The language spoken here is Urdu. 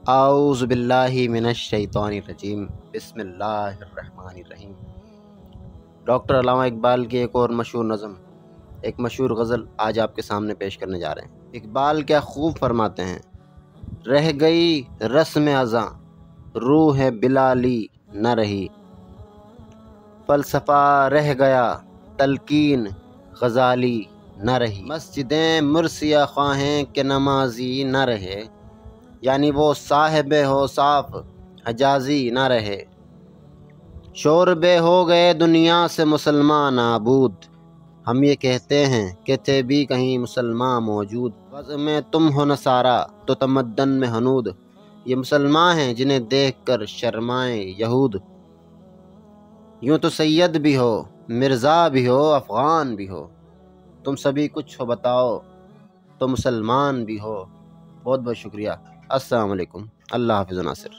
اعوذ باللہ من الشیطان الرجیم، بسم اللہ الرحمن الرحیم۔ ڈاکٹر علامہ اقبال کی ایک اور مشہور نظم، ایک مشہور غزل آج آپ کے سامنے پیش کرنے جا رہے ہیں۔ اقبال کیا خوب فرماتے ہیں، رہ گئی رسم ازاں روح بلالی نہ رہی، فلسفہ رہ گیا تلقین غزالی نہ رہی، مسجدیں مرثیہ خواہیں کہ نمازی نہ رہے، یعنی وہ صاحب اوصاف حجازی نہ رہے، شوربے ہو گئے دنیا سے مسلمان نابود، ہم یہ کہتے ہیں کہ تھے بھی کہیں مسلمان موجود، وضع میں تم ہو نصارہ تو تمدن میں ہنود، یہ مسلمان ہیں جنہیں دیکھ کر شرمائیں یہود، یوں تو سید بھی ہو مرزا بھی ہو افغان بھی ہو، تم سبھی کچھ ہو بتاؤ تو مسلمان بھی ہو۔ بہت بہت شکریہ، السلام علیکم، اللہ حافظ ناصر۔